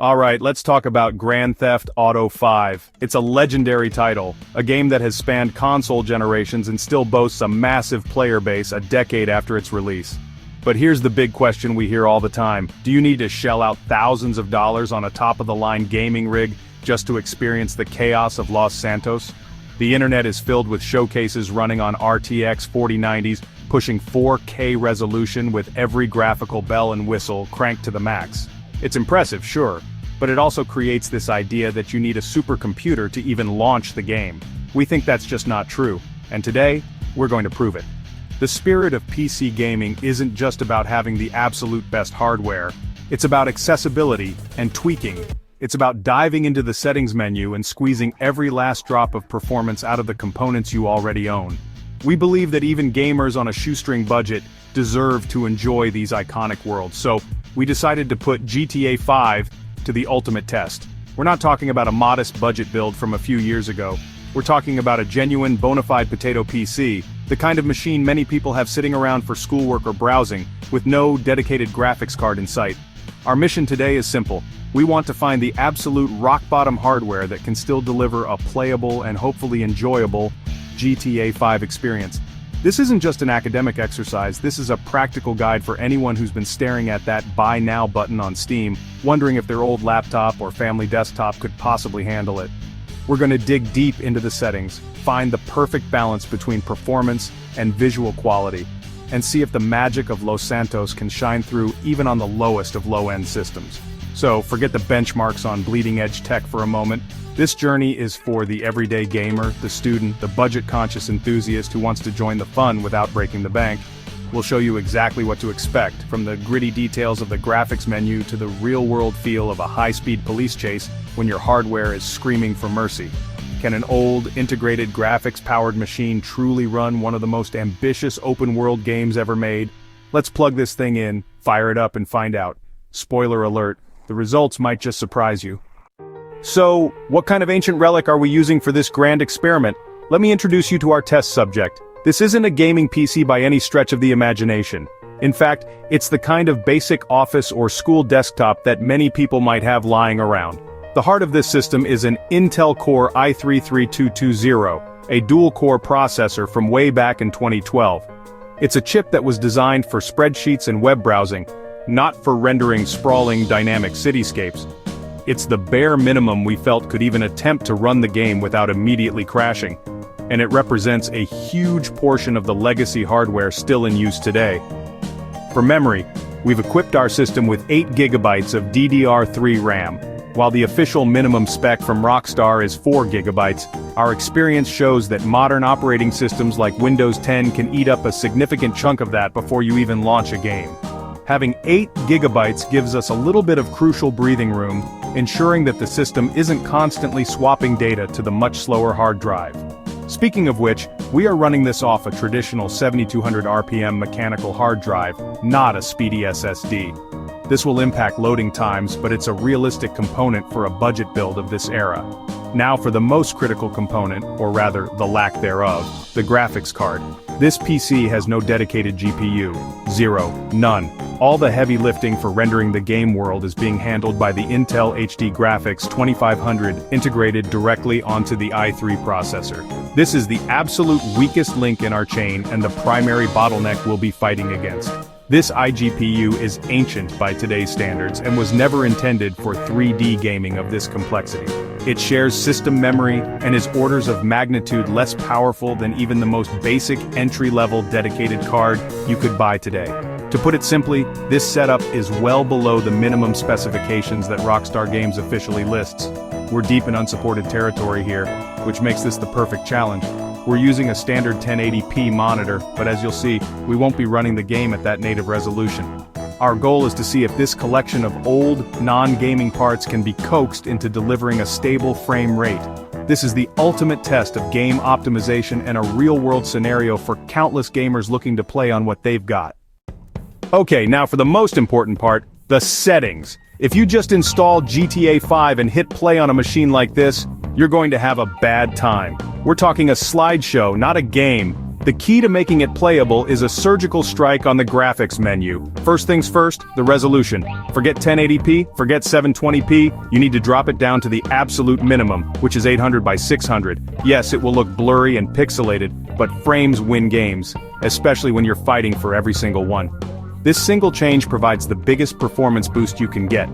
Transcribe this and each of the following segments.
Alright, let's talk about Grand Theft Auto 5. It's a legendary title, a game that has spanned console generations and still boasts a massive player base a decade after its release. But here's the big question we hear all the time. Do you need to shell out thousands of dollars on a top-of-the-line gaming rig just to experience the chaos of Los Santos? The internet is filled with showcases running on RTX 4090s, pushing 4K resolution with every graphical bell and whistle cranked to the max. It's impressive, sure, but it also creates this idea that you need a supercomputer to even launch the game. We think that's just not true, and today, we're going to prove it. The spirit of PC gaming isn't just about having the absolute best hardware, it's about accessibility and tweaking. It's about diving into the settings menu and squeezing every last drop of performance out of the components you already own. We believe that even gamers on a shoestring budget deserve to enjoy these iconic worlds, so we decided to put GTA 5 to the ultimate test. We're not talking about a modest budget build from a few years ago. We're talking about a genuine, bona fide potato PC, the kind of machine many people have sitting around for schoolwork or browsing, with no dedicated graphics card in sight. Our mission today is simple. We want to find the absolute rock-bottom hardware that can still deliver a playable and hopefully enjoyable GTA 5 experience. This isn't just an academic exercise, this is a practical guide for anyone who's been staring at that Buy Now button on Steam, wondering if their old laptop or family desktop could possibly handle it. We're going to dig deep into the settings, find the perfect balance between performance and visual quality, and see if the magic of Los Santos can shine through even on the lowest of low-end systems. So, forget the benchmarks on bleeding-edge tech for a moment. This journey is for the everyday gamer, the student, the budget-conscious enthusiast who wants to join the fun without breaking the bank. We'll show you exactly what to expect, from the gritty details of the graphics menu to the real-world feel of a high-speed police chase when your hardware is screaming for mercy. Can an old, integrated graphics-powered machine truly run one of the most ambitious open-world games ever made? Let's plug this thing in, fire it up and find out. Spoiler alert, the results might just surprise you. So, what kind of ancient relic are we using for this grand experiment? Let me introduce you to our test subject. This isn't a gaming PC by any stretch of the imagination. In fact, it's the kind of basic office or school desktop that many people might have lying around. The heart of this system is an Intel Core i3-3220, a dual-core processor from way back in 2012. It's a chip that was designed for spreadsheets and web browsing, not for rendering sprawling dynamic cityscapes. It's the bare minimum we felt could even attempt to run the game without immediately crashing. And it represents a huge portion of the legacy hardware still in use today. For memory, we've equipped our system with 8 GB of DDR3 RAM. While the official minimum spec from Rockstar is 4 GB, our experience shows that modern operating systems like Windows 10 can eat up a significant chunk of that before you even launch a game. Having 8 GB gives us a little bit of crucial breathing room, ensuring that the system isn't constantly swapping data to the much slower hard drive. Speaking of which, we are running this off a traditional 7200 RPM mechanical hard drive, not a speedy SSD. This will impact loading times, but it's a realistic component for a budget build of this era. Now for the most critical component, or rather, the lack thereof, the graphics card. This PC has no dedicated GPU. Zero. None. All the heavy lifting for rendering the game world is being handled by the Intel HD Graphics 2500 integrated directly onto the i3 processor. This is the absolute weakest link in our chain and the primary bottleneck we'll be fighting against. This iGPU is ancient by today's standards and was never intended for 3D gaming of this complexity. It shares system memory and is orders of magnitude less powerful than even the most basic entry-level dedicated card you could buy today. To put it simply, this setup is well below the minimum specifications that Rockstar Games officially lists. We're deep in unsupported territory here, which makes this the perfect challenge. We're using a standard 1080p monitor, but as you'll see, we won't be running the game at that native resolution. Our goal is to see if this collection of old, non-gaming parts can be coaxed into delivering a stable frame rate. This is the ultimate test of game optimization and a real-world scenario for countless gamers looking to play on what they've got. Okay, now for the most important part, the settings. If you just install GTA 5 and hit play on a machine like this, you're going to have a bad time. We're talking a slideshow, not a game. The key to making it playable is a surgical strike on the graphics menu. First things first, the resolution. Forget 1080p, forget 720p, you need to drop it down to the absolute minimum, which is 800 by 600. Yes, it will look blurry and pixelated, but frames win games, especially when you're fighting for every single one. This single change provides the biggest performance boost you can get.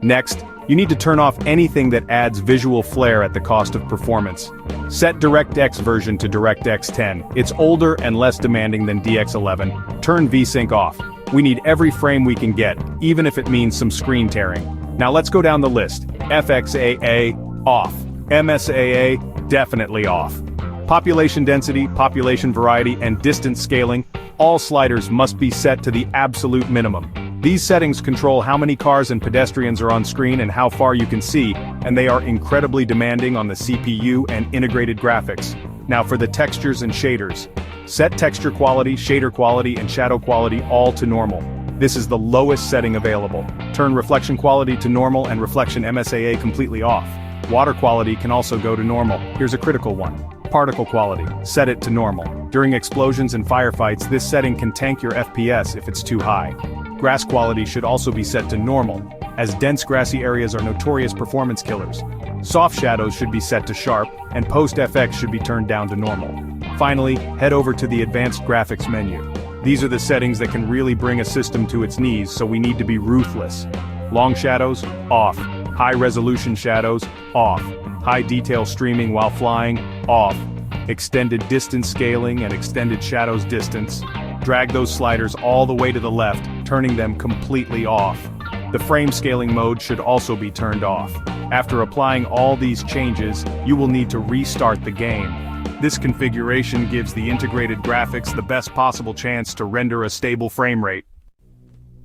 Next, you need to turn off anything that adds visual flair at the cost of performance. Set DirectX version to DirectX 10. It's older and less demanding than DX11. Turn VSync off. We need every frame we can get, even if it means some screen tearing. Now let's go down the list. FXAA, off. MSAA, definitely off. Population density, population variety, and distance scaling, all sliders must be set to the absolute minimum. These settings control how many cars and pedestrians are on screen and how far you can see, and they are incredibly demanding on the CPU and integrated graphics. Now for the textures and shaders. Set texture quality, shader quality, and shadow quality all to normal. This is the lowest setting available. Turn reflection quality to normal and reflection MSAA completely off. Water quality can also go to normal. Here's a critical one. Particle quality, set it to normal. During explosions and firefights, this setting can tank your FPS if it's too high. Grass quality should also be set to normal, as dense grassy areas are notorious performance killers. Soft shadows should be set to sharp, and post-FX should be turned down to normal. Finally, head over to the advanced graphics menu. These are the settings that can really bring a system to its knees, so we need to be ruthless. Long shadows, off. High resolution shadows, off. High detail streaming while flying, off. Extended distance scaling and extended shadows distance. Drag those sliders all the way to the left, turning them completely off. The frame scaling mode should also be turned off. After applying all these changes, you will need to restart the game. This configuration gives the integrated graphics the best possible chance to render a stable frame rate.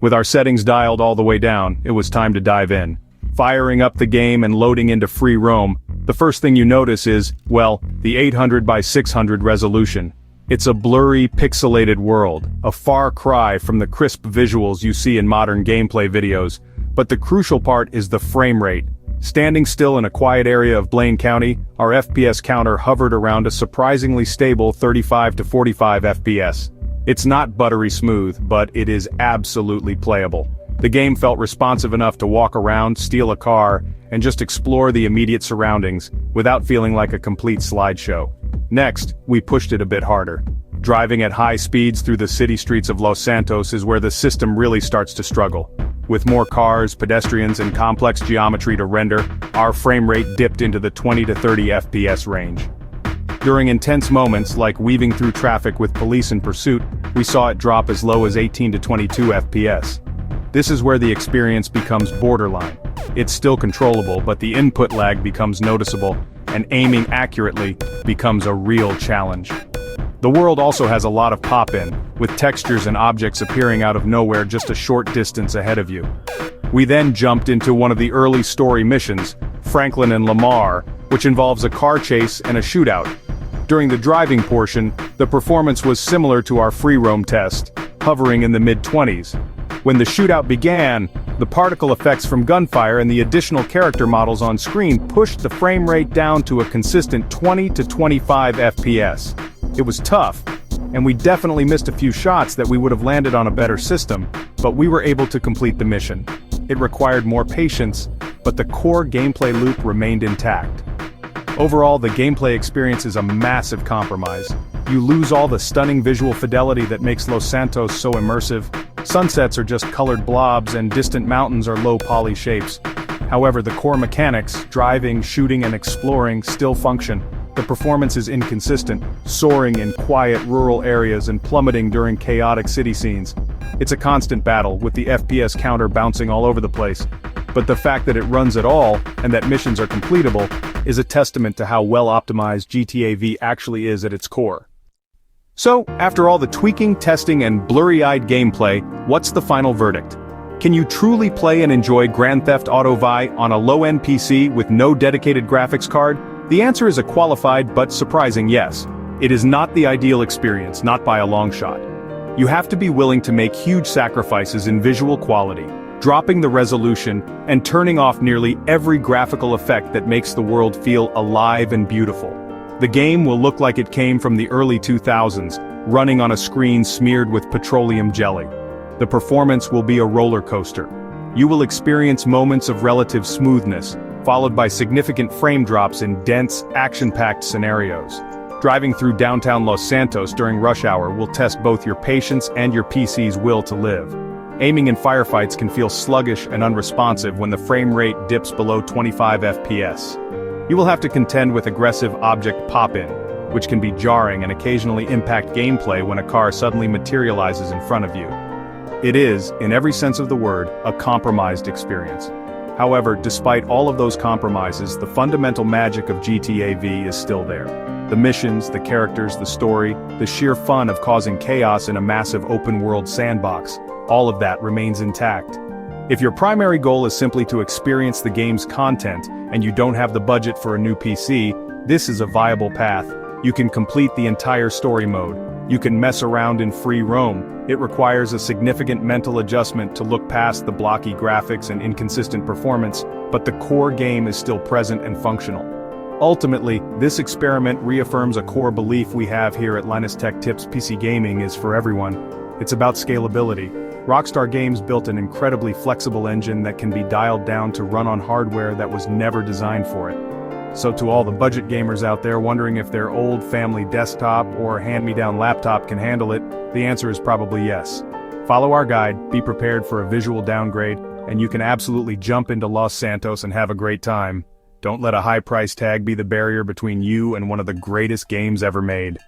With our settings dialed all the way down, it was time to dive in. Firing up the game and loading into free roam, the first thing you notice is, well, the 800 by 600 resolution. It's a blurry, pixelated world, a far cry from the crisp visuals you see in modern gameplay videos, but the crucial part is the frame rate. Standing still in a quiet area of Blaine County, our FPS counter hovered around a surprisingly stable 35 to 45 FPS. It's not buttery smooth, but it is absolutely playable. The game felt responsive enough to walk around, steal a car, and just explore the immediate surroundings, without feeling like a complete slideshow. Next, we pushed it a bit harder. Driving at high speeds through the city streets of Los Santos is where the system really starts to struggle. With more cars, pedestrians, and complex geometry to render, our frame rate dipped into the 20 to 30 FPS range. During intense moments like weaving through traffic with police in pursuit, we saw it drop as low as 18 to 22 FPS. This is where the experience becomes borderline. It's still controllable, but the input lag becomes noticeable, and aiming accurately becomes a real challenge. The world also has a lot of pop-in, with textures and objects appearing out of nowhere just a short distance ahead of you. We then jumped into one of the early story missions, Franklin and Lamar, which involves a car chase and a shootout. During the driving portion, the performance was similar to our free roam test, hovering in the mid-20s. When the shootout began, the particle effects from gunfire and the additional character models on screen pushed the frame rate down to a consistent 20 to 25 FPS. It was tough, and we definitely missed a few shots that we would have landed on a better system, but we were able to complete the mission. It required more patience, but the core gameplay loop remained intact. Overall, the gameplay experience is a massive compromise. You lose all the stunning visual fidelity that makes Los Santos so immersive. Sunsets are just colored blobs and distant mountains are low-poly shapes. However, the core mechanics, driving, shooting, and exploring, still function. The performance is inconsistent, soaring in quiet rural areas and plummeting during chaotic city scenes. It's a constant battle, with the FPS counter bouncing all over the place. But the fact that it runs at all, and that missions are completable, is a testament to how well-optimized GTA V actually is at its core. So, after all the tweaking, testing, and blurry-eyed gameplay, what's the final verdict? Can you truly play and enjoy Grand Theft Auto V on a low-end PC with no dedicated graphics card? The answer is a qualified but surprising yes. It is not the ideal experience, not by a long shot. You have to be willing to make huge sacrifices in visual quality, dropping the resolution, and turning off nearly every graphical effect that makes the world feel alive and beautiful. The game will look like it came from the early 2000s, running on a screen smeared with petroleum jelly. The performance will be a roller coaster. You will experience moments of relative smoothness, followed by significant frame drops in dense, action-packed scenarios. Driving through downtown Los Santos during rush hour will test both your patience and your PC's will to live. Aiming in firefights can feel sluggish and unresponsive when the frame rate dips below 25 FPS. You will have to contend with aggressive object pop-in, which can be jarring and occasionally impact gameplay when a car suddenly materializes in front of you. It is, in every sense of the word, a compromised experience. However, despite all of those compromises, the fundamental magic of GTA V is still there. The missions, the characters, the story, the sheer fun of causing chaos in a massive open-world sandbox, all of that remains intact. If your primary goal is simply to experience the game's content, and you don't have the budget for a new PC, this is a viable path. You can complete the entire story mode. You can mess around in free roam. It requires a significant mental adjustment to look past the blocky graphics and inconsistent performance, but the core game is still present and functional. Ultimately, this experiment reaffirms a core belief we have here at Linus Tech Tips: PC gaming is for everyone. It's about scalability. Rockstar Games built an incredibly flexible engine that can be dialed down to run on hardware that was never designed for it. So to all the budget gamers out there wondering if their old family desktop or hand-me-down laptop can handle it, the answer is probably yes. Follow our guide, be prepared for a visual downgrade, and you can absolutely jump into Los Santos and have a great time. Don't let a high price tag be the barrier between you and one of the greatest games ever made.